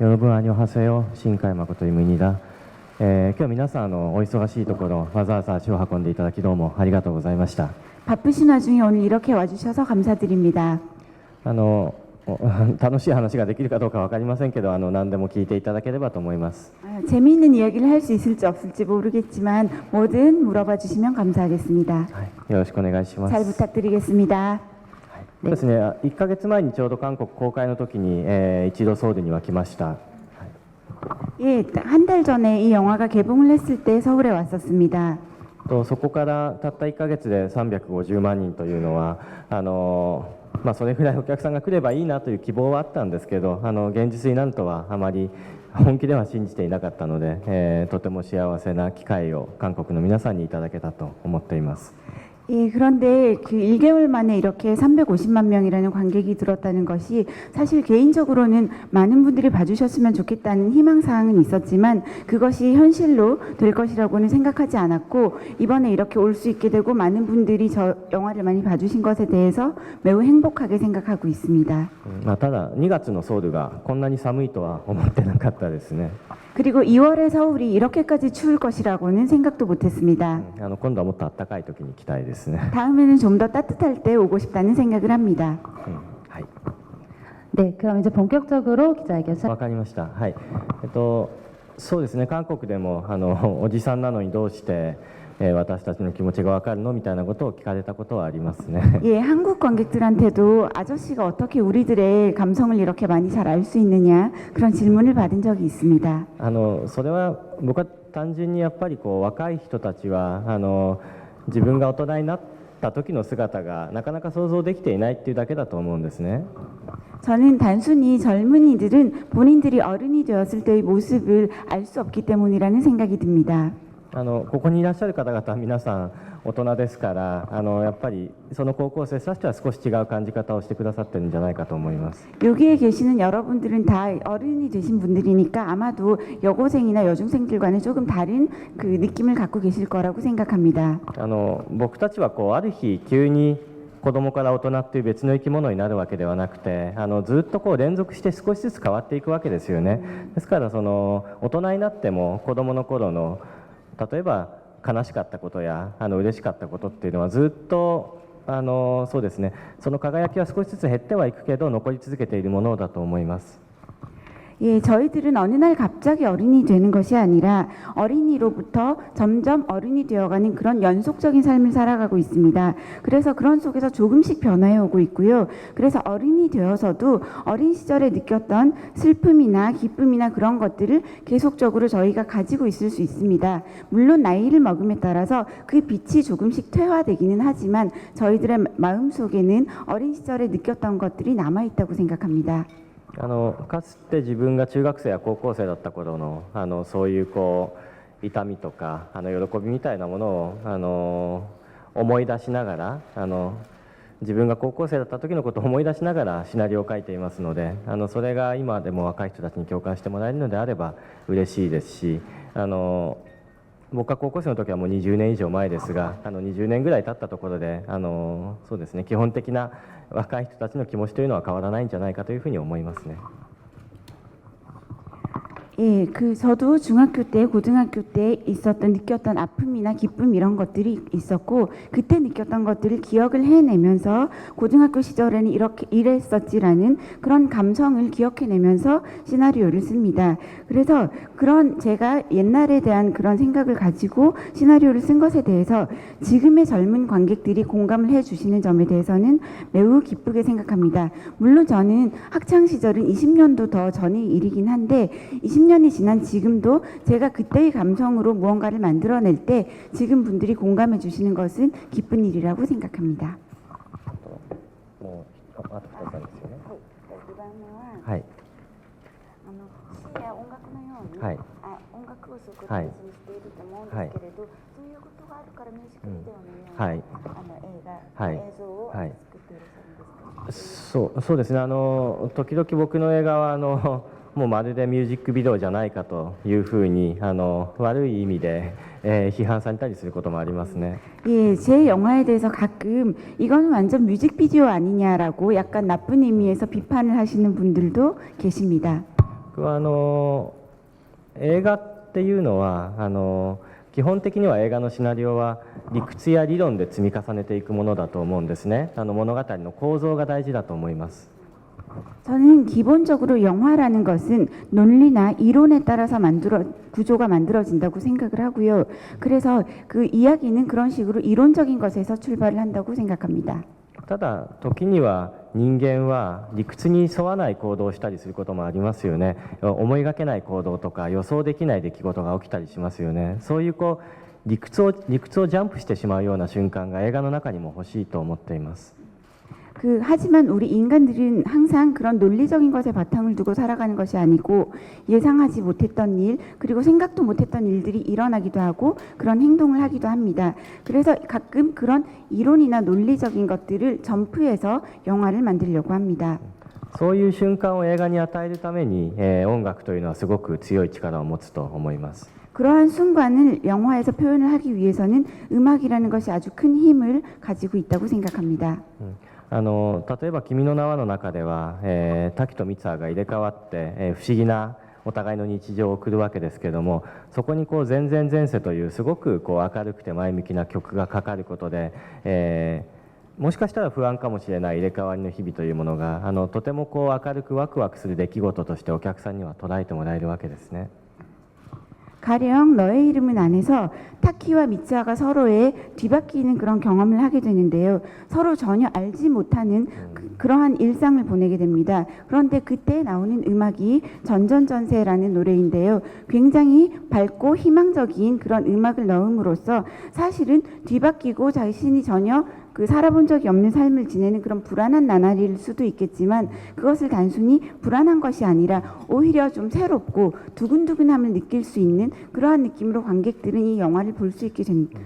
여러분 안녕하세요. 신카이誠입니다. 今日皆さんお忙しいところわざわざ足を運んでいただきどうもありがとうございました。 바쁘신 와중에 오늘 이렇게 와주셔서 감사드립니다. 楽しい話ができるかどうかわかりませんけど何でも聞いていただければと思います。 재미있는 이야기를 할 수 있을지 없을지 모르겠지만 뭐든 물어봐 주시면 감사하겠습니다. はい、よろしくお願いします。 잘 부탁드리겠습니다. そうですね、1ヶ月前にちょうど韓国公開の時に、一度ソウルには来ました。 예, 한 달 전에 이 영화가 개봉을 했을 때 서울에 왔었습니다. そこからたった1ヶ月で350万人というのはそれぐらいお客さんが来ればいいなという希望はあったんですけど現実になるとはあまり本気では信じていなかったので、とても幸せな機会を韓国の皆さんにいただけたと思っています。 예, 그런데 그 1개월 만에 이렇게 350만 명이라는 관객이 들었다는 것이 사실 개인적으로는 많은 분들이 봐주셨으면 좋겠다는 희망사항은 있었지만 그것이 현실로 될 것이라고는 생각하지 않았고 이번에 이렇게 올 수 있게 되고 많은 분들이 저 영화를 많이 봐주신 것에 대해서 매우 행복하게 생각하고 있습니다. ただ2月のソウルがこんなに寒いとは思ってなかったですね。 그리고 2월의 서울이 이렇게까지 추울 것이라고는 생각도 못했습니다. 今度はもっと暖かい時に来たいですね。 다음에는 좀 더 따뜻할 때 오고 싶다는 생각을 합니다. はい。 네, 그럼 이제 본격적으로 기자회견 わかりました。はい。そうですね。韓国でもおじさんなのにどうして、私たちの気持ちがわかるのみたいなことを聞かれたことはありますね。 예, 한국 관객들한테도 아저씨가 어떻게 우리들의 감성을 이렇게 많이 잘 알 수 있느냐 그런 질문을 받은 적이 있습니다. それは僕は単純にやっぱり若い人たちは自分が大人になった時の姿がなかなか想像できていないっていうだけだと思うんですね。 저는 단순히 젊은이들은 본인들이 어른이 되었을 때의 모습을 알 수 없기 때문이라는 생각이 듭니다. ここにいらっしゃる方々は皆さん大人ですからやっぱりその高校生たちは少し違う感じ方をしてくださってるんじゃないかと思います。 여기에 계시는 여러분들은 다 어른이 되신 분들이니까 아마도 여고생이나 여중생들과는 조금 다른 그 느낌을 갖고 계실 거라고 생각합니다. 僕たちはある日急に子供から大人っていう別の生き物になるわけではなくてずっと連続して少しずつ変わっていくわけですよね。ですから大人になっても子供の頃の例えば悲しかったことや嬉しかったことっていうのはずっとそうですね、その輝きは少しずつ減ってはいくけど残り続けているものだと思います。 예, 저희들은 어느 날 갑자기 어른이 되는 것이 아니라 어린이로부터 점점 어른이 되어가는 그런 연속적인 삶을 살아가고 있습니다. 그래서 그런 속에서 조금씩 변화해 오고 있고요. 그래서 어른이 되어서도 어린 시절에 느꼈던 슬픔이나 기쁨이나 그런 것들을 계속적으로 저희가 가지고 있을 수 있습니다. 물론 나이를 먹음에 따라서 그 빛이 조금씩 퇴화되기는 하지만 저희들의 마음속에는 어린 시절에 느꼈던 것들이 남아있다고 생각합니다. かつて自分が中学生や高校生だった頃のそういう痛みとか喜びみたいなものを思い出しながら自分が高校生だった時のことを思い出しながらシナリオを書いていますのでそれが今でも若い人たちに共感してもらえるのであれば嬉しいですし僕が高校生の時はもう20年以上前ですが20年ぐらい経ったところでそうですね、基本的な若い人たちの気持ちというのは変わらないんじゃないかというふうに思いますね。 예, 저도 중학교 때, 고등학교 때 느꼈던 아픔이나 기쁨 이런 것들이 있었고 그때 느꼈던 것들을 기억을 해내면서 고등학교 시절에는 이렇게 이랬었지라는 그런 감성을 기억해내면서 시나리오를 씁니다. 그래서 그런 제가 옛날에 대한 그런 생각을 가지고 시나리오를 쓴 것에 대해서 지금의 젊은 관객들이 공감을 해주시는 점에 대해서는 매우 기쁘게 생각합니다. 물론 저는 학창 시절은 20년도 더 전의 일이긴 한데 20년이 지난 지금도 제가 그때의 감성으로 무언가를 만들어낼 때 지금 분들이 공감해 주시는 것은 기쁜 일이라고 생각합니다. はい。詩や音楽のように、はい、音楽をすごく大事にしていると思うんですけれど、そういうことがあるからミュージックビデオのような、映像を作っていらっしゃるんですか？そうですね。時々僕の映画はもうまるでミュージックビデオじゃないかというふうに悪い意味で、批判されたりすることもありますね。 예, 제 영화에 대해서 가끔 이건 완전 뮤직비디오 아니냐라고 약간 나쁜 의미에서 비판을 하시는 분들도 계십니다. 僕は映画っていうのは基本的には映画のシナリオは理屈や理論で積み重ねていくものだと思うんですね。物語の構造が大事だと思います。 저는 기본적으로 영화라는 것은 논리나 이론에 따라서 구조가 만들어진다고 생각을 하고요. 그래서 그 이야기는 그런 식으로 이론적인 것에서 출발을 한다고 생각합니다. ただ時には人間は理屈に沿わない行動をしたりすることもありますよね。思いがけない行動とか予想できない出来事が起きたりしますよね。そういう理屈をジャンプしてしまうような瞬間が映画の中にも欲しいと思っています。 하지만 우리 인간들은 항상 그런 논리적인 것에 바탕을 두고 살아가는 것이 아니고 예상하지 못했던 일 그리고 생각도 못했던 일들이 일어나기도 하고 그런 행동을 하기도 합니다. 그래서 가끔 그런 이론이나 논리적인 것들을 점프해서 영화를 만들려고 합니다. そういう瞬間を映画に与えるために、音楽というのはすごく強い力を持つと思います。 그러한 순간을 영화에서 표현을 하기 위해서는 음악이라는 것이 아주 큰 힘을 가지고 있다고 생각합니다. 例えば「君の名は」の中では、滝と三葉が入れ替わって、不思議なお互いの日常を送るわけですけれども、そこに前前前世というすごく明るくて前向きな曲がかかることで、もしかしたら不安かもしれない入れ替わりの日々というものがとても明るくワクワクする出来事としてお客さんには捉えてもらえるわけですね。 가령 너의 이름은 안에서 타키와 미츠하가 서로의 뒤바뀌는 그런 경험을 하게 되는데요. 서로 전혀 알지 못하는 그러한 일상을 보내게 됩니다. 그런데 그때 나오는 음악이 전전전세라는 노래인데요. 굉장히 밝고 희망적인 그런 음악을 넣음으로써 사실은 뒤바뀌고 자신이 전혀 살아본 적이 없는 삶을 지내는 그런 불안한 나날일 수도 있겠지만 그것을 단순히 불안한 것이 아니라 오히려 좀 새롭고 두근두근함을 느낄 수 있는 그러한 느낌으로 관객들은 이 영화를 볼 수 있게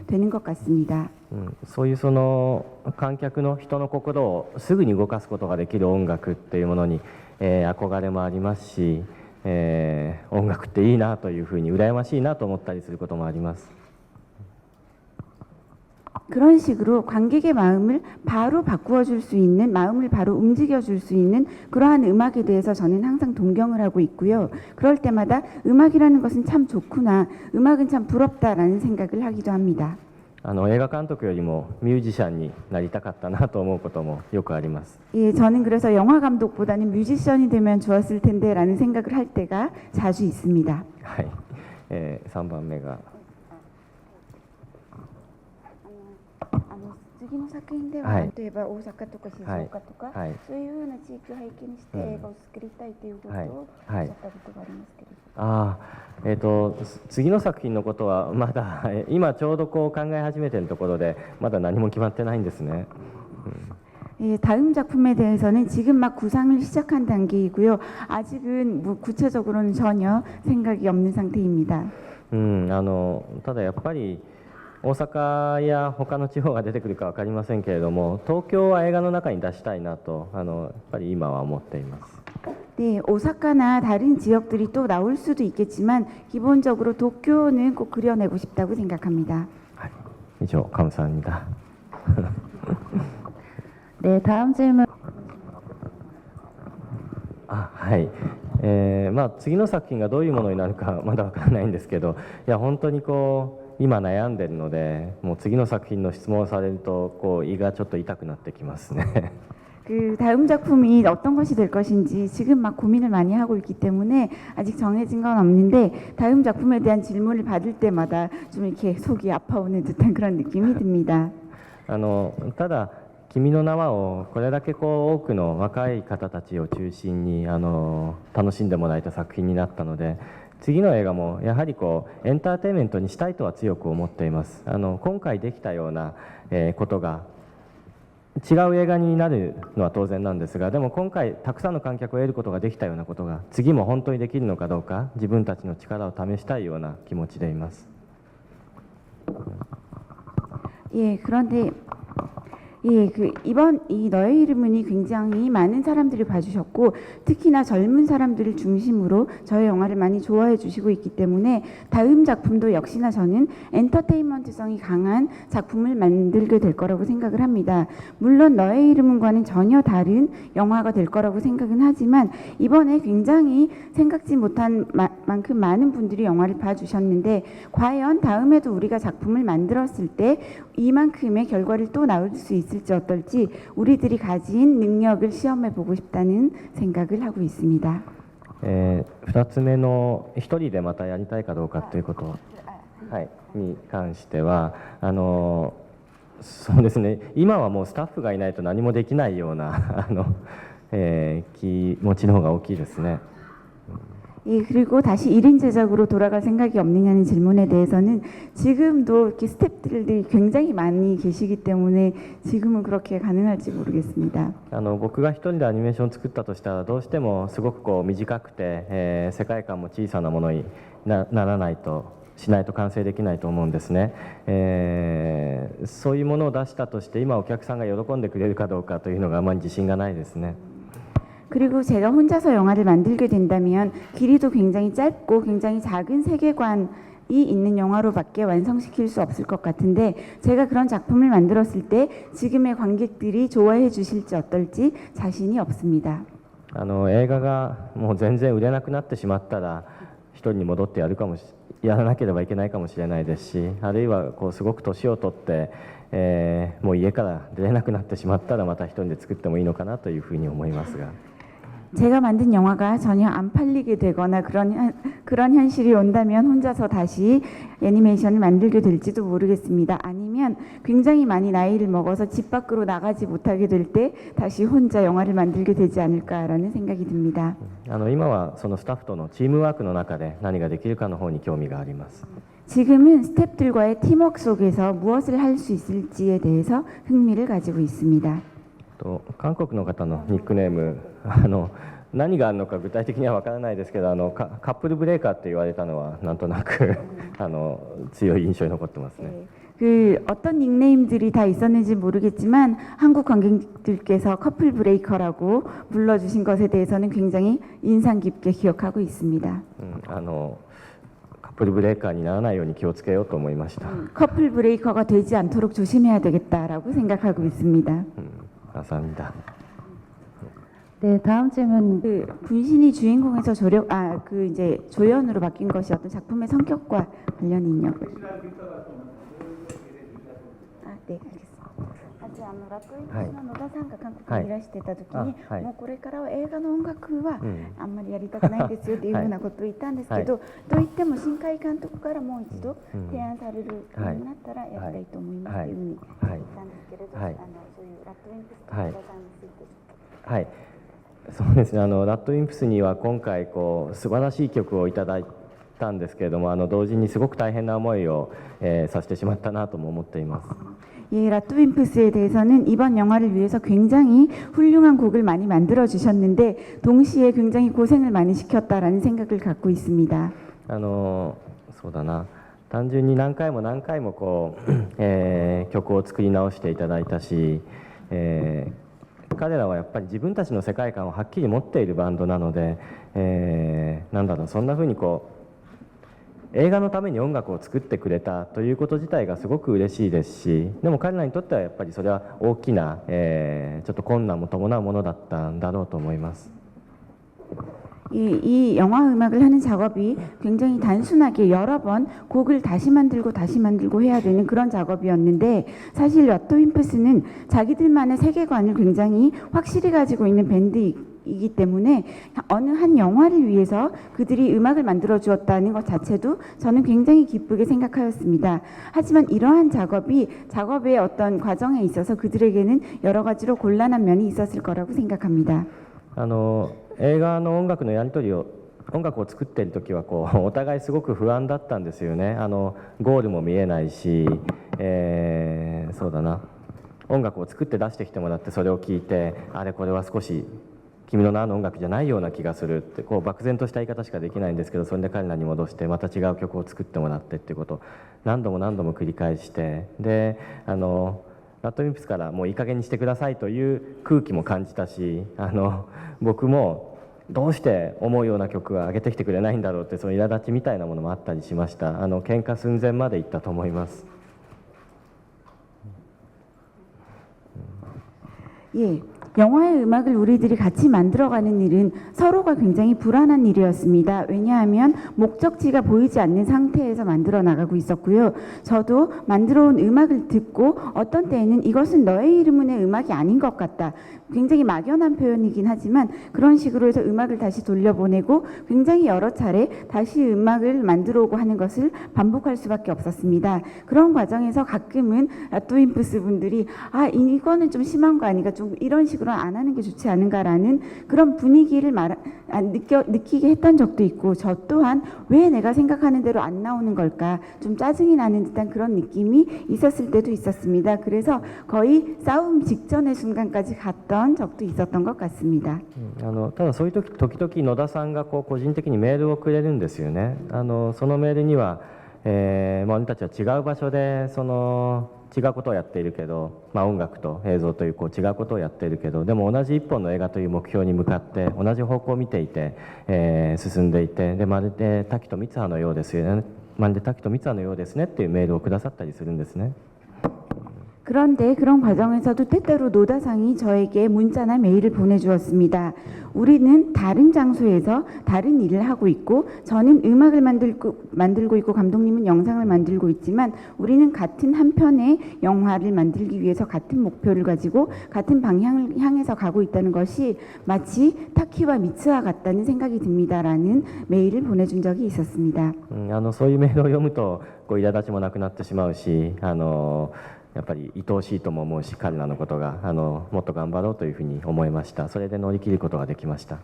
되는 것 같습니다. そういう観客の人の心をすぐに動かすことができる音楽っていうものに、憧れもありますし、音楽っていいなというふうに羨ましいなと思ったりすることもあります。 그런 식으로 관객의 마음을 바로 바꾸어줄 수 있는, 마음을 바로 움직여줄 수 있는 그러한 음악에 대해서 저는 항상 동경을 하고 있고요. 그럴 때마다 음악이라는 것은 참 좋구나, 음악은 참 부럽다라는 생각을 하기도 합니다. 映画監督よりもミュージシャンになりたかったなと思うこともよくあります。 예, 저는 그래서 영화 감독보다는 뮤지션이 되면 좋았을 텐데라는 생각을 할 때가 자주 있습니다. はい、3番目が 次の作品では、例えば大阪とか静岡とか、そういうふうな地域を背景にして映画を作りたいということをおっしゃったことがありますけれど。次の作品のことはまだ今ちょうど考え始めているところでまだ何も決まってないんですね。 예, 다음 작품에 대해서는 지금 막 구상을 시작한 단계이고요. 아직은 뭐 구체적으로는 전혀 생각이 없는 상태입니다. ただやっぱり 大阪や他の地方が出てくるか分かりませんけれども、東京は映画の中に出したいなとやっぱり今は思っています。 네, 오사카나 다른 지역들이 또 나올 수도 있겠지만 기본적으로 도쿄는 꼭 그려내고 싶다고 생각합니다. 以上、감사합니다. 네, 다음 질문. はい。次の作品がどういうものになるかまだ分からないんですけど、いや本当に今悩んでるので、もう次の作品の質問をされると胃がちょっと痛くなってきますね。 그 다음 작품이 어떤 것이 될 것인지 지금 막 고민을 많이 하고 있기 때문에 아직 정해진 건 없는데 다음 작품에 대한 질문을 받을 때마다 좀 이렇게 속이 아파오는 듯한 그런 느낌이 듭니다. ただ君の名はをこれだけ多くの若い方たちを中心に楽しんでもらえた作品になったので、次の映画もやはりエンターテインメントにしたいとは強く思っています。今回できたような、ことが違う映画になるのは当然なんですが、でも今回たくさんの観客を得ることができたようなことが次も本当にできるのかどうか、自分たちの力を試したいような気持ちでいます。 예, 그런데 예, 이번 이 너의 이름은이 굉장히 많은 사람들이 봐주셨고 특히나 젊은 사람들을 중심으로 저의 영화를 많이 좋아해 주시고 있기 때문에 다음 작품도 역시나 저는 엔터테인먼트성이 강한 작품을 만들게 될 거라고 생각을 합니다. 물론 너의 이름은과는 전혀 다른 영화가 될 거라고 생각은 하지만 이번에 굉장히 생각지 못한 만큼 많은 분들이 영화를 봐주셨는데 과연 다음에도 우리가 작품을 만들었을 때 이만큼의 결과를 또 나올 수 있을지 어떨지 우리들이 가진 능력을 시험해 보고 싶다는 생각을 하고 있습니다. 2つ目の一人でまたやりたいかどうかということ、はい、に関してはそうですね、今はもうスタッフがいないと何もできないような気持ちの方が大きいですね。 예, 그리고 다시 1인 제작으로 돌아갈 생각이 없느냐는 질문에 대해서는 지금도 이렇게 스태프들이 굉장히 많이 계시기 때문에 지금은 그렇게 가능할지 모르겠습니다. 僕が一人でアニメーションを作ったとしたらどうしてもすごくこう短くて、世界観も小さなものにならないとしないと完成できないと思うんですね、そういうものを出したとして今お客さんが喜んでくれるかどうかというのがあまり自信がないですね。 그리고 제가 혼자서 영화를 만들게 된다면 길이도 굉장히 짧고 굉장히 작은 세계관이 있는 영화로밖에 완성시킬 수 없을 것 같은데 제가 그런 작품을 만들었을 때 지금의 관객들이 좋아해 주실지 어떨지 자신이 없습니다. 映画がもう全然売れなくなってしまったら一人に戻ってやらなければいけないかもしれないですし、あるいはこうすごく年を取って、もう家から出れなくなってしまったらまた一人で作ってもいいのかなというふうに思いますが。 제가 만든 영화가 전혀 안 팔리게 되거나 그런 현실이 온다면 혼자서 다시 애니메이션을 만들게 될지도 모르겠습니다. 아니면 굉장히 많이 나이를 먹어서 집 밖으로 나가지 못하게 될 때 다시 혼자 영화를 만들게 되지 않을까라는 생각이 듭니다. 今はそのスタッフとのチームワークの中で何ができるかの方に興味があります。 지금은 스태프들과의 팀워크 속에서 무엇을 할 수 있을지에 대해서 흥미를 가지고 있습니다. 韓国の方のニックネーム何があるのか具体的には分からないですけどカップルブレーカーって言われたのはなんとなく強い印象に残ってますね。 어떤 닉네임들이 다 있었는지 모르겠지만 한국 관객들께서 커플 브레이커라고 불러주신 것에 대해서는 굉장히 인상 깊게 기억하고 있습니다. カップルブレーカーにならないように気をつけようと思いました。 커플 브레이커가 되지 않도록 조심해야 되겠다라고 생각하고 있습니다. 감사합니다. 네, 다음 질문. 분신이 주인공에서 이제 조연으로 바뀐 것이 어떤 작품의 성격과 관련이 있냐고. 네, 알겠습니다. ラットインプスの野田さんが韓国にいらしてた時に、もうこれからは映画の音楽はあんまりやりたくないんですよっていうふうなことを言ったんですけど、といっても新海監督からもう一度提案されるようになったらやりたいと思いますというふうに言ったんですけれど、そういうラットインプスと野田さんについて。はい、そうですね。ラットインプスには今回素晴らしい曲をいただいたんですけれども、同時にすごく大変な思いを、させてしまったなとも思っています。 예, 라토윈프스에 대해서는 이번 영화를 위해서 굉장히 훌륭한 곡을 많이 만들어 주셨는데 동시에 굉장히 고생을 많이 시켰다라는 생각을 갖고 있습니다. そうだな。単純に何回も何回も曲を作り直していただいたし、彼らはやっぱり自分たちの世界観をはっきり持っているバンドなので、なんだろう、そんな風に映画のために音楽を作ってくれたということ自体がすごく嬉しいですし、でも彼らにとってはやっぱりそれは大きな、ちょっと困難も伴うものだったんだろうと思います。 이 영화 음악을 하는 작업이 굉장히 단순하게 여러 번 곡을 다시 만들고 해야 되는 그런 작업이었는데 사실 라토윈프스는 자기들만의 세계관을 굉장히 확실히 가지고 있는 밴드이기 때문에 어느 한 영화를 위해서 그들이 음악을 만들어 주었다는 것 자체도 저는 굉장히 기쁘게 생각하였습니다. 하지만 이러한 작업의 어떤 과정에 있어서 그들에게는 여러 가지로 곤란한 면이 있었을 거라고 생각합니다. 映画の音楽のやり取りを音楽を作っている時はお互いすごく不安だったんですよね。ゴールも見えないし、そうだな、音楽を作って出してきてもらってそれを聞いてあれこれは少し君の名の音楽じゃないような気がするって漠然とした言い方しかできないんですけど、それで彼らに戻してまた違う曲を作ってもらってっていうことを何度も繰り返して、でラッドウィンプスからもういい加減にしてくださいという空気も感じたし、僕もどうして思うような曲は上げてきてくれないんだろうって、その苛立ちみたいなものもあったりしました。喧嘩寸前までいったと思います。 예, 영화의 음악을 우리들이 같이 만들어가는 일은 서로가 굉장히 불안한 일이었습니다. 왜냐하면 목적지가 보이지 않는 상태에서 만들어 나가고 있었고요. 저도 만들어 온 음악을 듣고 어떤 때에는 이것은 너의 이름은의 음악이 아닌 것 같다. 굉장히 막연한 표현이긴 하지만 그런 식으로 해서 음악을 다시 돌려보내고 굉장히 여러 차례 다시 음악을 만들어 오고 하는 것을 반복할 수밖에 없었습니다. 그런 과정에서 가끔은 라또윈프스 분들이 이거는 좀 심한 거 아닌가, 좀 이런 식으로 안 하는 게 좋지 않은가라는 그런 분위기를 느끼게 했던 적도 있고, 저 또한 왜 내가 생각하는 대로 안 나오는 걸까 좀 짜증이 나는 듯한 그런 느낌이 있었을 때도 있었습니다. 그래서 거의 싸움 직전의 순간까지 갔던 적도 있었던 것 같습니다. ただそういう時々野田さんが個人的にメールをくれるんですよね。そのメールには、俺たちは違う場所で違うことをやっているけど、音楽と映像という違うことをやっているけど、でも同じ一本の映画という目標に向かって同じ方向を見ていて、進んでいて、でまるで滝と三葉のようですよね、まるで滝と三葉のようですねっていうメールをくださったりするんですね。 그런데 그런 과정에서도 때때로 노다상이 저에게 문자나 메일을 보내주었습니다. 우리는 다른 장소에서 다른 일을 하고 있고, 저는 음악을 만들고 있고 감독님은 영상을 만들고 있지만 우리는 같은 한 편의 영화를 만들기 위해서 같은 목표를 가지고 같은 방향을 향해서 가고 있다는 것이 마치 타키와 미츠와 같다는 생각이 듭니다라는 메일을 보내준 적이 있었습니다. そういうメールを読むと苛立ちもなくなってしまうし、やっぱり愛おしいとも思うし、彼らのことがもっと頑張ろうというふうに思いました。それで乗り切ることができました。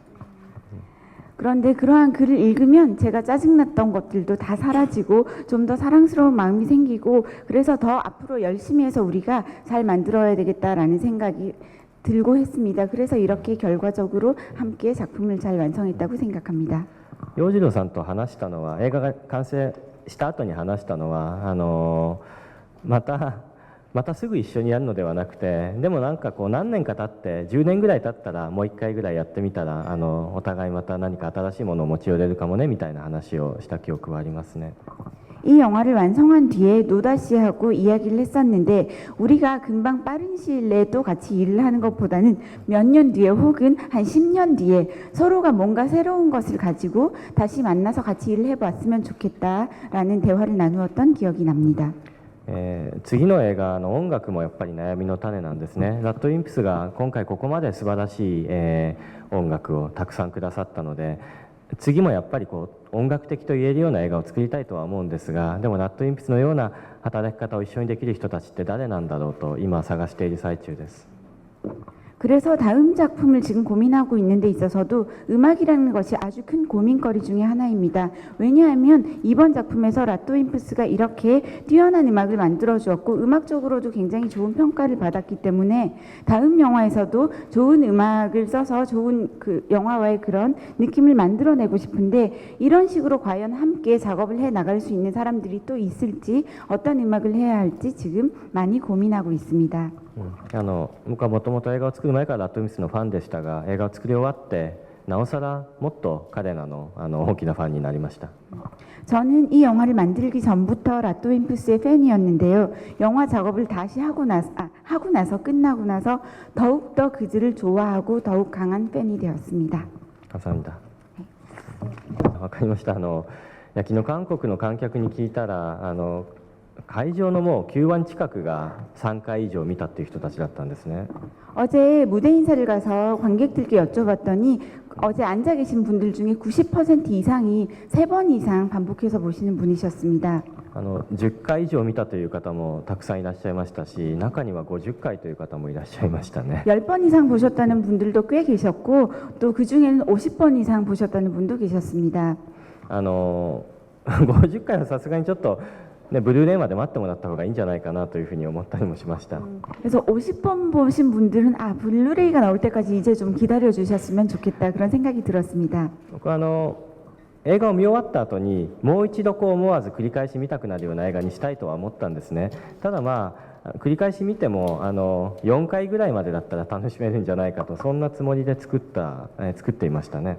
그런데 그러한 글을 읽으면 제가 짜증났던 것들도 다 사라지고 좀 더 사랑스러운 마음이 생기고, 그래서 더 앞으로 열심히 해서 우리가 잘 만들어야 되겠다라는 생각이 들고 했습니다. 그래서 이렇게 결과적으로 함께 작품을 잘 완성했다고 생각합니다. 洋次郎さんと話したのは、映画が完成した後に話したのは、またすぐ一緒にやるのではなくて、でもなんか何年か経って10年ぐらい経ったらもう1回ぐらいやってみたら、お互いまた何か新しいものを持ち寄れるかもねみたいな話をした記憶はありますね。 이 영화를 완성한 뒤에 노다 씨하고 이야기를 했었는데, 우리가 금방 빠른 시일 내에 또 같이 일을 하는 것보다는 몇 년 뒤에 혹은 한 10년 뒤에 서로가 뭔가 새로운 것을 가지고 다시 만나서 같이 일을 해봤으면 좋겠다라는 대화를 나누었던 기억이 납니다. 次の映画の音楽もやっぱり悩みの種なんですね。ラッドウィンプスが今回ここまで素晴らしい、音楽をたくさんくださったので、次もやっぱり音楽的と言えるような映画を作りたいとは思うんですが、でもラッドウィンプスのような働き方を一緒にできる人たちって誰なんだろうと今探している最中です。 그래서 다음 작품을 지금 고민하고 있는 데 있어서도 음악이라는 것이 아주 큰 고민거리 중에 하나입니다. 왜냐하면 이번 작품에서 라또윈프스가 이렇게 뛰어난 음악을 만들어 주었고 음악적으로도 굉장히 좋은 평가를 받았기 때문에 다음 영화에서도 좋은 음악을 써서 좋은 그 영화와의 그런 느낌을 만들어내고 싶은데, 이런 식으로 과연 함께 작업을 해 나갈 수 있는 사람들이 또 있을지, 어떤 음악을 해야 할지 지금 많이 고민하고 있습니다. 僕はもともと映画を作る前からラッドウィンプスのファンでしたが、映画を作り終わってなおさらもっと彼らの大きなファンになりました。 저는 이 영화를 만들기 전부터 라또윈프스의 팬이었는데요. 영화 작업을 다시 하고 나서 끝나고 나서 더욱더 그들을 좋아하고 더욱 강한 팬이 되었습니다. 감사합니다. わかりました。昨日韓国の観客に聞いたら、会場のもう9割近くが3回以上見たっていう人たちだったんですね。 어제 무대 인사를 가서 관객들께 여쭤봤더니 어제 앉아 계신 분들 중에 90% 이상이 3번 이상 반복해서 보시는 분이셨습니다. 10回以上見たという方もたくさんいらっしゃいましたし、中には50回という方もいらっしゃいましたね。 10번 이상 보셨다는 분들도 꽤 계셨고, 또 그중에는 50번 이상 보셨다는 분도 계셨습니다. 50回はさすがにちょっとね、ブルーレイまで待ってもらった方がいいんじゃないかなというふうに思ったりもしました。 그래서 50번 보신 분들은 블루레이가 나올 때까지 이제 좀 기다려 주셨으면 좋겠다, 그런 생각이 들었습니다. 僕は映画を見終わった後にもう一度こう思わず繰り返し見たくなるような映画にしたいとは思ったんですね。ただまあ繰り返し見ても4回ぐらいまでだったら楽しめるんじゃないかとそんなつもりで作っていましたね。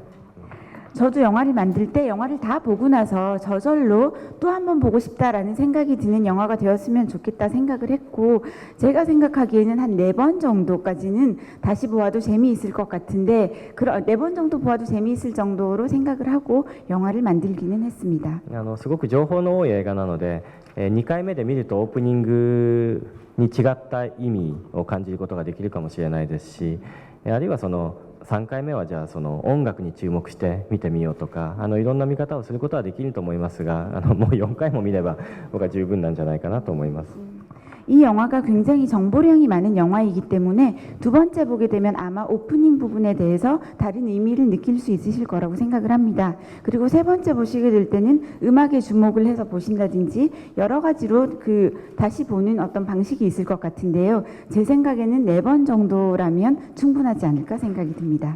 저도 영화를 만들 때 영화를 다 보고 나서 저절로 또 한 번 보고 싶다라는 생각이 드는 영화가 되었으면 좋겠다 생각을 했고, 제가 생각하기에는 한 4번 정도까지는 다시 보아도 재미있을 것 같은데 4번 정도 보아도 재미있을 정도로 생각을 하고 영화를 만들기는 했습니다. すごく情報の多い映画なので、2回目で見るとオープニングに違った意味を感じることができるかもしれないですし、あるいはその3回目はじゃあその音楽に注目して見てみようとかいろんな見方をすることはできると思いますがもう4回も見れば僕は十分なんじゃないかなと思います。 이 영화가 굉장히 정보량이 많은 영화이기 때문에 두 번째 보게 되면 아마 오프닝 부분에 대해서 다른 의미를 느낄 수 있으실 거라고 생각을 합니다. 그리고 세 번째 보시게 될 때는 음악에 주목을 해서 보신다든지 여러 가지로 다시 보는 어떤 방식이 있을 것 같은데요. 제 생각에는 4번 정도라면 충분하지 않을까 생각이 듭니다.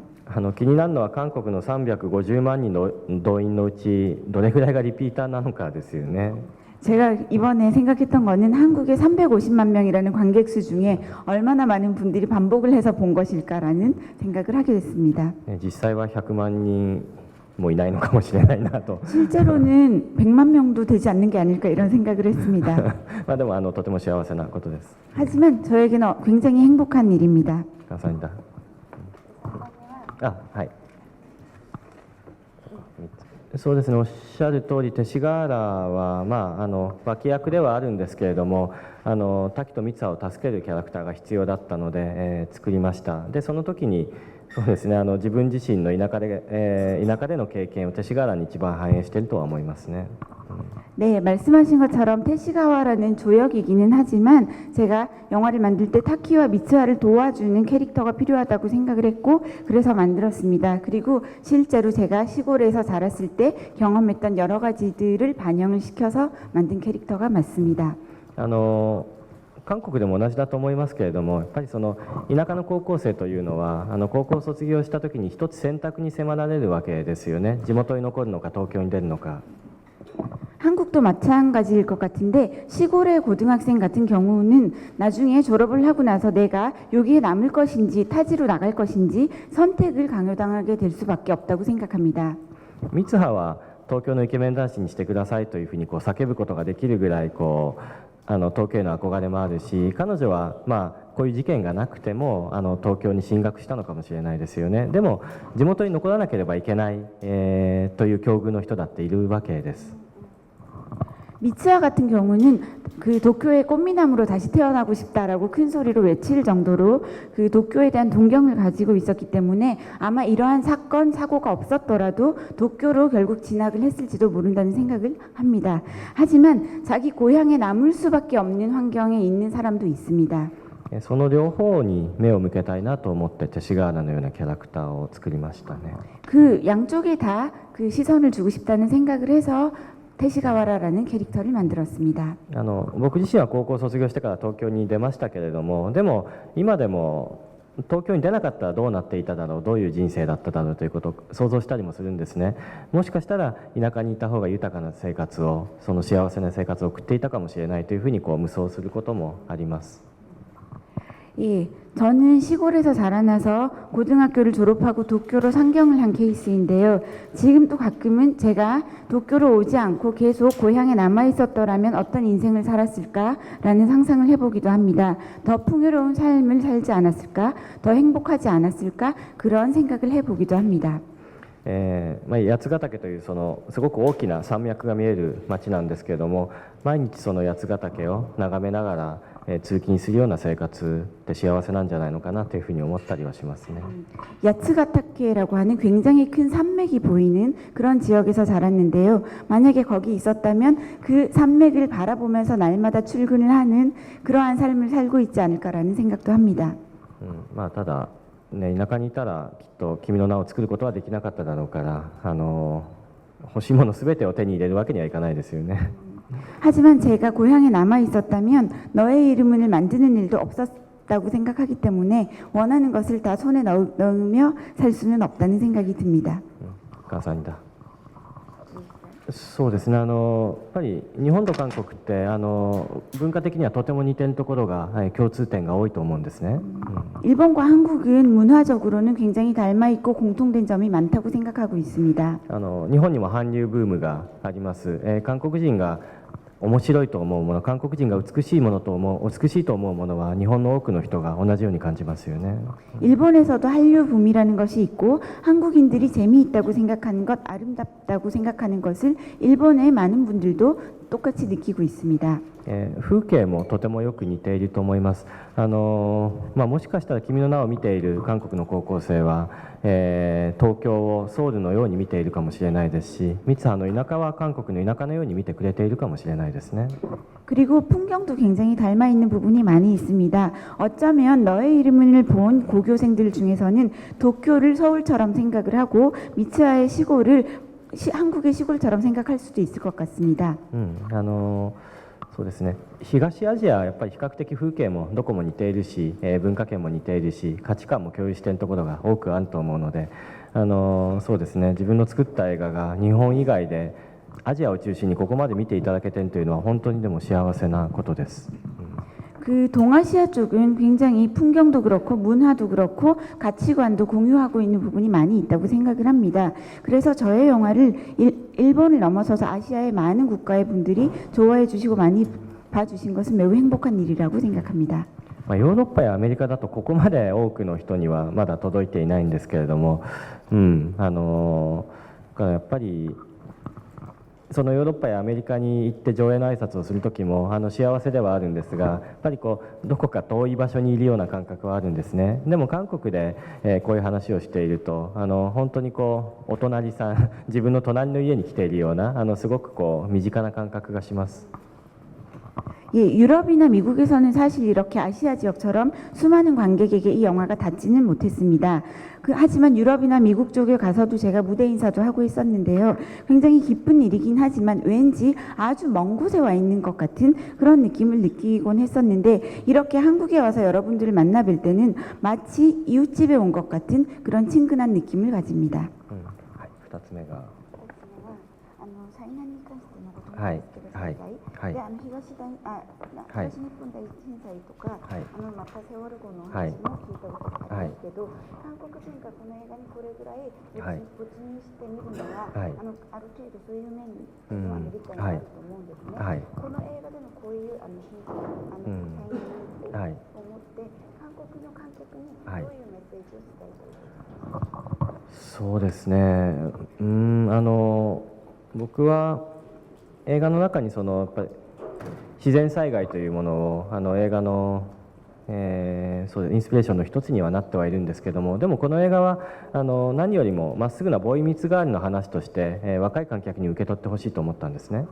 気になるのは韓国の350万人の動員のうちどれぐらいがリピーターなのかですよね。 제가 이번에 생각했던 거는 한국의 350만 명이라는 관객수 중에 얼마나 많은 분들이 반복을 해서 본 것일까라는 생각을 하게 됐습니다. 実際は100万人もいないのかもしれないなと 실제로는 100만 명도 되지 않는 게 아닐까 이런 생각을 했습니다. まあでもとても幸せなことです。 하지만 저에게는 굉장히 행복한 일입니다. 감사합니다. はい。そうですね、おっしゃる通り、勅使河原は、脇役ではあるんですけれども、滝と三葉を助けるキャラクターが必要だったので、作りました。で、その時に、そうですね、自分自身の田舎での経験を勅使河原に一番反映しているとは思いますね。 네, 말씀하신 것처럼 테시가와라는 조역이기는 하지만 제가 영화를 만들 때 타키와 미츠하를 도와주는 캐릭터가 필요하다고 생각을 했고 그래서 만들었습니다. 그리고 실제로 제가 시골에서 자랐을 때 경험했던 여러 가지들을 반영을 시켜서 만든 캐릭터가 맞습니다. 韓国でも同じだと思いますけれども、やっぱりその田舎の高校生というのは高校を卒業した時に一つ選択に迫られるわけですよね。地元に残るのか東京に出るのか。 한국도 마찬가지일 것 같은데 시골의 고등학생 같은 경우는 나중에 졸업을 하고 나서 내가 여기에 남을 것인지 타지로 나갈 것인지 선택을 강요당하게 될 수밖에 없다고 생각합니다. 三葉は東京のイケメン男子にしてくださいというふうに叫ぶことができるぐらい東京への憧れもあるし、彼女はこういう事件がなくても東京に進学したのかもしれないですよね。でも地元に残らなければいけない、という境遇の人だっているわけです。 미츠하 같은 경우는 도쿄의 꽃미남으로 다시 태어나고 싶다라고 큰 소리로 외칠 정도로 도쿄에 대한 동경을 가지고 있었기 때문에 아마 이러한 사고가 없었더라도 도쿄로 결국 진학을 했을지도 모른다는 생각을 합니다. 하지만 자기 고향에 남을 수밖에 없는 환경에 있는 사람도 있습니다. その両方に目を向けたいなと思って勅使河原のようなキャラクターを作りましたね。 양쪽에 다 시선을 주고 싶다는 생각을 해서 테시가와라라는 캐릭터를 만들었습니다. 僕自身は高校を卒業してから東京に出ましたけれども、でも今でも東京に出なかったらどうなっていただろう、どういう人生だっただろうということを想像したりもするんですね。もしかしたら田舎にいた方が豊かな生活を、その幸せな生活を送っていたかもしれないというふうに無想することもあります。 예, 저는 시골에서 자라나서 고등학교를 졸업하고 도쿄로 상경을 한 케이스인데요. 지금도 가끔은 제가 도쿄로 오지 않고 계속 고향에 남아 있었더라면 어떤 인생을 살았을까라는 상상을 해보기도 합니다. 더 풍요로운 삶을 살지 않았을까, 더 행복하지 않았을까 그런 생각을 해보기도 합니다. 八ヶ岳というすごく大きな山脈が見える町なんですけれども、毎日その八ヶ岳を眺めながら通勤するような生活って幸せなんじゃないのかなというふうに思ったりはしますね。 야츠가타케라고 하는 굉장히 큰 산맥이 보이는 그런 지역에서 자랐는데요. 만약에 거기 있었다면 그 산맥을 바라보면서 날마다 출근을 하는 그러한 삶을 살고 있지 않을까라는 생각도 합니다. ただね、田舎にいたらきっと君の名を作ることはできなかっただろうから、欲しいものすべてを手に入れるわけにはいかないですよね。 하지만 제가 고향에 남아 있었다면 너의 이름을 만드는 일도 없었다고 생각하기 때문에 원하는 것을 다 손에 넣으며 살 수는 없다는 생각이 듭니다. 감사합니다. そうですね、やっぱり日本と韓国って文化的にはとても似てるところが、共通点が多いと思うんですね。 일본과 한국은 문화적으로는 굉장히 닮아 있고 공통된 점이 많다고 생각하고 있습니다. 日本にも韓流ブームがあります、韓国人が面白いと思うもの、韓国人が美しいと思うものは日本の多くの人が同じように感じますよね。 일본에서도 한류 붐이라는 것이 있고 한국인들이 재미있다고 생각하는 것, 아름답다고 생각하는 것을 일본의 많은 분들도 똑같이 느끼고 있습니다. 風景もとてもよく似ていると思います。もしかしたら君の名を見ている韓国の高校生は、東京をソウルのように見ているかもしれないですし、三葉の田舎は韓国の田舎のように見てくれているかもしれないですね。 그리고 풍경도 굉장히 닮아 있는 부분이 많이 있습니다. 어쩌면 너의 이름을 본 고교생들 중에서는 도쿄를 서울처럼 생각을 하고 미츠하의 시골을 한국의 시골처럼 생각할 수도 있을 것 같습니다. そうですね、東アジアはやっぱり比較的風景もどこも似ているし、文化圏も似ているし、価値観も共有しているところが多くあると思うので、そうですね、自分の作った映画が日本以外でアジアを中心にここまで見ていただけているというのは本当にでも幸せなことです。 그 동아시아 쪽은 굉장히 풍경도 그렇고 문화도 그렇고 가치관도 공유하고 있는 부분이 많이 있다고 생각을 합니다. 그래서 저의 영화를 일본을 넘어서서 아시아의 많은 국가의 분들이 좋아해 주시고 많이 봐주신 것은 매우 행복한 일이라고 생각합니다. ヨーロッパやアメリカだとここまで多くの人にはまだ届いていないんですけれども、やっぱりそのヨーロッパやアメリカに行って上映の挨拶をする時も幸せではあるんですが、やっぱりどこか遠い場所にいるような感覚はあるんですね。でも韓国で、こういう話をしていると本当にお隣さん、自分の隣の家に来ているようなすごく身近な感覚がします。 예, 유럽이나 미국에서는 사실 이렇게 아시아 지역처럼 수많은 관객에게 이 영화가 닿지는 못했습니다. 하지만 유럽이나 미국 쪽에 가서도 제가 무대 인사도 하고 있었는데요. 굉장히 기쁜 일이긴 하지만 왠지 아주 먼 곳에 와 있는 것 같은 그런 느낌을 느끼곤 했었는데, 이렇게 한국에 와서 여러분들을 만나 뵐 때는 마치 이웃집에 온 것 같은 그런 친근한 느낌을 가집니다. 2つ目が災難に関してのことはいなんですけど、はいはいで東日本大震災とか、またセウォル号の話も聞いたことがあるんですけど、韓国人がこの映画にこれぐらい没入してみるのは、ある程度そういう面のアメリカにあると思うんですね。この映画でのこういう震災災難に思って韓国の観客にどういうメッセージを伝えたいですか？そうですね、僕は映画の中にやっぱり自然災害というものを映画の、そうインスピレーションの一つにはなってはいるんですけども、でもこの映画は何よりもまっすぐなボーイミツガールの話として、若い観客に受け取ってほしいと思ったんですね。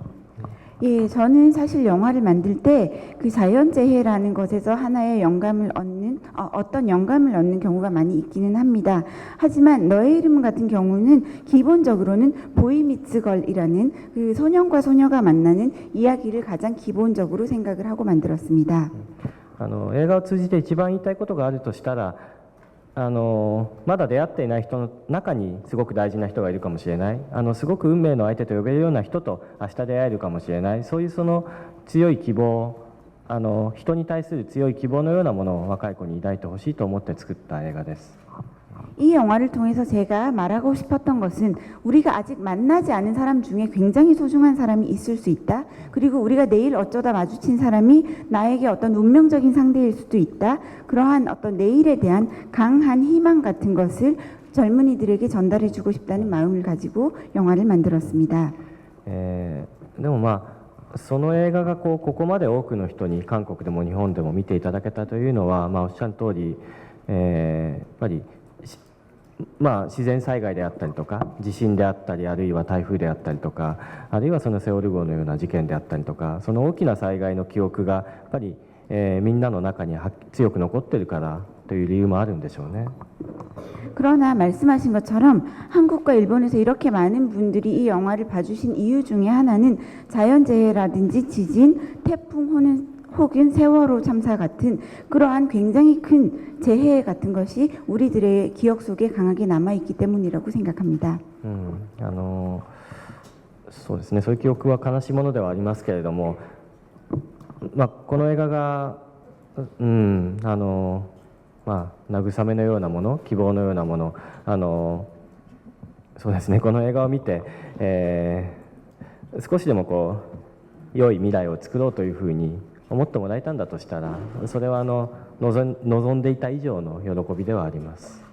예, 저는 사실 영화를 만들 때 그 자연재해라는 것에서 하나의 영감을 얻는 어떤 영감을 얻는 경우가 많이 있기는 합니다. 하지만 너의 이름 같은 경우는 기본적으로는 보이미츠걸이라는 그 소년과 소녀가 만나는 이야기를 가장 기본적으로 생각을 하고 만들었습니다. 映画を通じて一番言いたいことがあるとしたら、まだ出会っていない人の中にすごく大事な人がいるかもしれない、すごく運命の相手と呼べるような人と明日出会えるかもしれない、そういう強い希望、人に対する強い希望のようなものを若い子に抱いてほしいと思って作った映画です。 이 영화를 통해서 제가 말하고 싶었던 것은 우리가 아직 만나지 않은 사람 중에 굉장히 소중한 사람이 있을 수 있다. 그리고 우리가 내일 어쩌다 마주친 사람이 나에게 어떤 운명적인 상대일 수도 있다. 그러한 어떤 내일에 대한 강한 희망 같은 것을 젊은이들에게 전달해주고 싶다는 마음을 가지고 영화를 만들었습니다. でもその映画がここまで多くの人に韓国でも日本でも見ていただけたというのは、おっしゃる通り、やっぱり自然災害であったりとか地震であったり、あるいは台風であったりとか、あるいはそのセウォル号のような事件であったりとか、その大きな災害の記憶がやっぱり、みんなの中に強く残っているからという理由もあるんでしょうね。 그러나 말씀하신 것처럼 한국과 일본에서 이렇게 많은 분들이 이 영화를 봐주신 이유 중에 하나는 자연재해라든지 지진, 태풍 혹은 세월호 참사 같은 그러한 굉장히 큰 재해 같은 것이 우리들의 기억 속에 강하게 남아있기 때문이라고 생각합니다. そうですね、そういう記憶は悲しいものではありますけれども、この映画が、慰めのようなもの、希望のようなもの、そうですね、この映画を見て、少しでも良い未来を作ろうというふうに思ってもらえたんだとしたら、それは望んでいた以上の喜びではあります。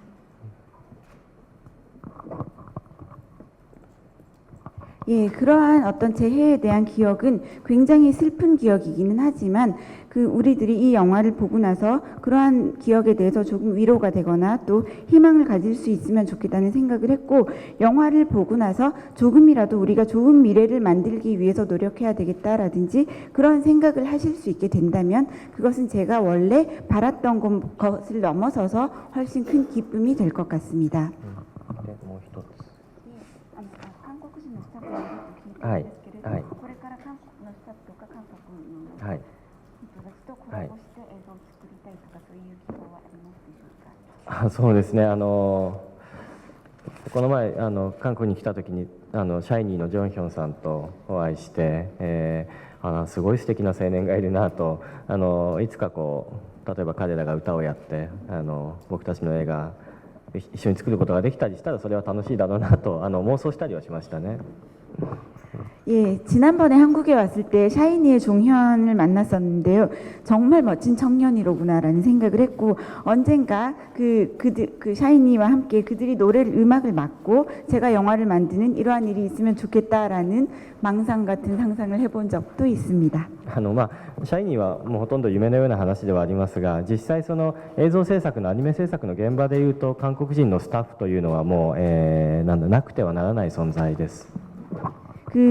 예, 그러한 어떤 재해에 대한 기억은 굉장히 슬픈 기억이기는 하지만 우리들이 이 영화를 보고 나서 그러한 기억에 대해서 조금 위로가 되거나 또 희망을 가질 수 있으면 좋겠다는 생각을 했고, 영화를 보고 나서 조금이라도 우리가 좋은 미래를 만들기 위해서 노력해야 되겠다라든지 그런 생각을 하실 수 있게 된다면 그것은 제가 원래 바랐던 것을 넘어서서 훨씬 큰 기쁨이 될 것 같습니다. はい、はい、これから韓国のスタッフとか韓国のはい、人たちとコラボして映像を作りたいとかそういう希望はありますでしょうか。そうですね、この前韓国に来た時にシャイニーのジョンヒョンさんとお会いして、すごい素敵な青年がいるなと、いつか例えば彼らが歌をやって僕たちの映画一緒に作ることができたりしたらそれは楽しいだろうなと妄想したりはしましたね。 예, 지난번에 한국에 왔을 때 샤이니의 종현을 만났었는데요. 정말 멋진 청년이로구나라는 생각을 했고, 언젠가 그 샤이니와 함께 그들이 음악을 맡고 제가 영화를 만드는 이러한 일이 있으면 좋겠다라는 망상 같은 상상을 해본 적도 있습니다. シャイニーはもうほとんど夢のような話ではありますが、実際その映像制作のアニメ制作の現場でいうと韓国人のスタッフというのはもう、なくてはならない存在です。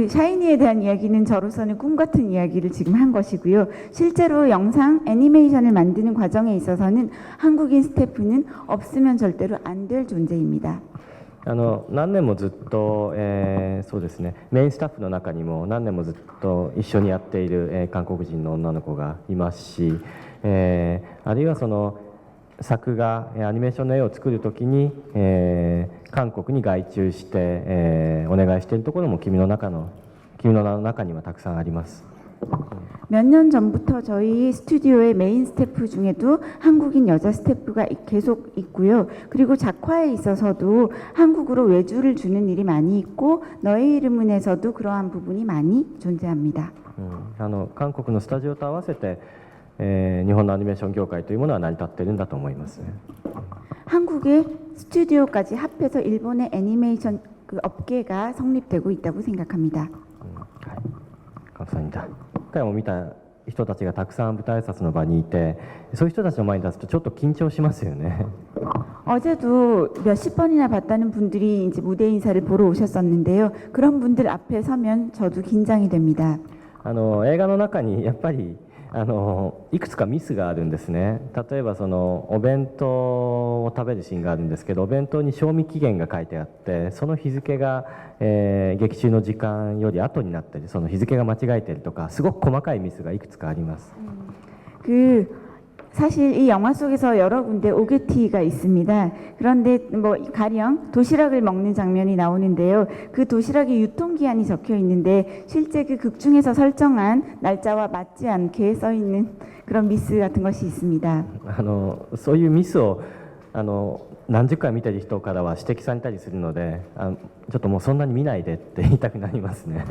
샤이니에 대한 이야기는 저로서는 꿈 같은 이야기를 지금 한 것이고요. 실제로 영상 애니메이션을 만드는 과정에 있어서는 한국인 스태프는 없으면 절대로 안 될 존재입니다. 何年もずっと、そうですね、メインスタッフの中にも何年もずっと一緒にやっている、韓国人の女の子がいますし、あるいはその作画アニメーションの絵を作るときに、韓国に外注して、お願いしているところも君の名の中にはたくさんあります。 몇 년 전부터 저희 스튜디오의 메인 스태프 중에도 한국인 여자 스태프가 계속 있고요. 그리고 작화에 있어서도 한국으로 외주를 주는 일이 많이 있고 너의 이름은에서도 그러한 부분이 많이 존재합니다. 韓国のスタジオと合わせて、日本のアニメーション業界というものは成り立っているんだと思います。 한국의 스튜디오까지 합해서 일본의 애니메이션 업계가 성립되고 있다고 생각합니다. 感謝だ。今回も見た人たちがたくさん舞台挨拶の場にいて、そういう人たちの前に立つとちょっと緊張しますよね。 어제도 몇십 번이나 봤다는 분들이 이제 무대 인사를 보러 오셨었는데요. 그런 분들 앞에 서면 저도 긴장이 됩니다. 映画の中にやっぱりいくつかミスがあるんですね。例えばそのお弁当を食べるシーンがあるんですけど、お弁当に賞味期限が書いてあって、その日付が、劇中の時間より後になったり、その日付が間違えているとか、すごく細かいミスがいくつかあります。 사실 이 영화 속에서 여러 군데 오게티가 있습니다. 그런데 뭐 가령 도시락을 먹는 장면이 나오는데요. 그 도시락에 유통기한이 적혀 있는데 실제 그 극 중에서 설정한 날짜와 맞지 않게 써 있는 그런 미스 같은 것이 있습니다. そういうミスを何十回見てる人からは指摘されたりするので、ちょっともうそんなに見ないでって言いたくなりますね。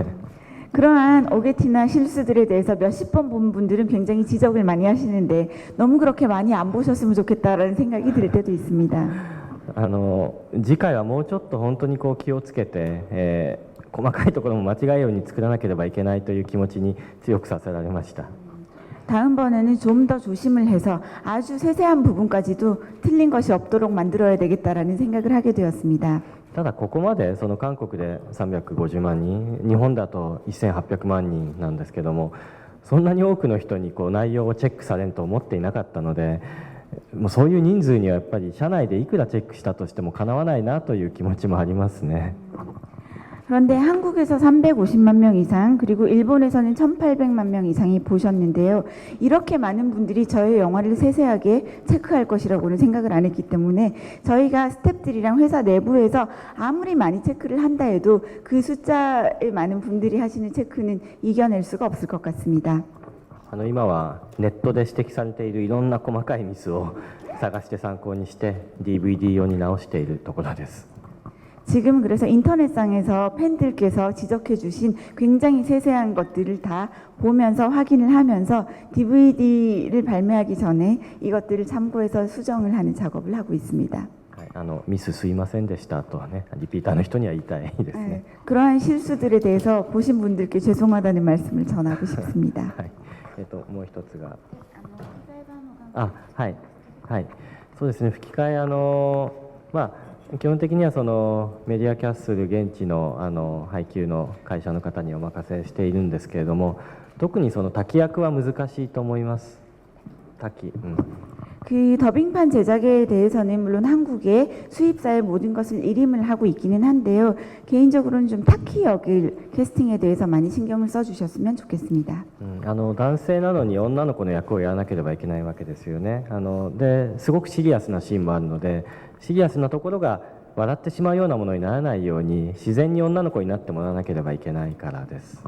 그러한 오게티나 실수들에 대해서 몇십 번 본 분들은 굉장히 지적을 많이 하시는데 너무 그렇게 많이 안 보셨으면 좋겠다라는 생각이 들 때도 있습니다. 次回はもうちょっと本当に気をつけて、細かいところも間違えように作らなければいけないという気持ちに強くさせられました。 다음번에는 좀 더 조심을 해서 아주 세세한 부분까지도 틀린 것이 없도록 만들어야 되겠다라는 생각을 하게 되었습니다. ただここまでその韓国で350万人、日本だと1800万人なんですけども、そんなに多くの人に内容をチェックされると思っていなかったので、もうそういう人数にはやっぱり社内でいくらチェックしたとしてもかなわないなという気持ちもありますね。 그런데 한국에서 350만 명 이상, 그리고 일본에서는 1,800만 명 이상이 보셨는데요. 이렇게 많은 분들이 저의 영화를 세세하게 체크할 것이라고는 생각을 안 했기 때문에 저희가 스태프들이랑 회사 내부에서 아무리 많이 체크를 한다 해도 그 숫자의 많은 분들이 하시는 체크는 이겨낼 수가 없을 것 같습니다. 今はネットで指摘されているいろんな細かいミスを探して参考にして DVD 用に直しているところです。 지금 그래서 인터넷상에서 팬들께서 지적해 주신 굉장히 세세한 것들을 다 보면서 확인을 하면서 DVD를 발매하기 전에 이것들을 참고해서 수정을 하는 작업을 하고 있습니다. はい、ミスすいませんでしたとね、リピーターの人には言いたいですね。 네, 그러한 실수들에 대해서 보신 분들께 죄송하다는 말씀을 전하고 싶습니다. はい、もう一つが、あ、はい、はい、そうですね、吹き替え基本的にはそのメディアキャッスル現地の配給の会社の方にお任せしているんですけれども、特にその滝役は難しいと思います。滝、그 더빙판 제작에 대해서는 물론 한국의 수입사의 모든 것을 일임을 하고 있기는 한데요. 개인적으로는 좀 타키 역을 캐스팅에 대해서 많이 신경을 써주셨으면 좋겠습니다. 男性なのに女の子の役をやらなければいけないわけですよね。ですごくシリアスなシーンもあるので、シリアスなところが笑ってしまうようなものにならないように自然に女の子になってもらわなければいけないからです。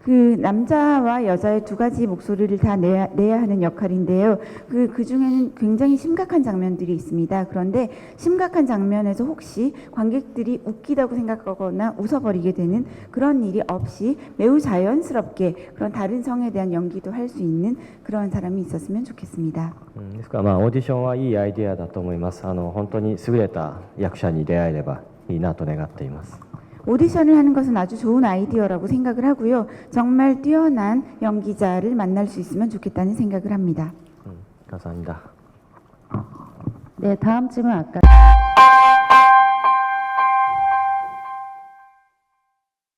그 남자와 여자의 두 가지 목소리를 다 내야 하는 역할인데요. 그 중에는 굉장히 심각한 장면들이 있습니다. 그런데 심각한 장면에서 혹시 관객들이 웃기다고 생각하거나 웃어버리게 되는 그런 일이 없이 매우 자연스럽게 그런 다른 성에 대한 연기도 할 수 있는 그런 사람이 있었으면 좋겠습니다. ですからオーディションはいいアイデアだと思います。本当に優れた役者に出会えればいいなと願っています。 오디션을 하는 것은 아주 좋은 아이디어라고 생각을 하고요. 정말 뛰어난 연기자를 만날 수 있으면 좋겠다는 생각을 합니다. 감사합니다. 네, 다음 질문 아까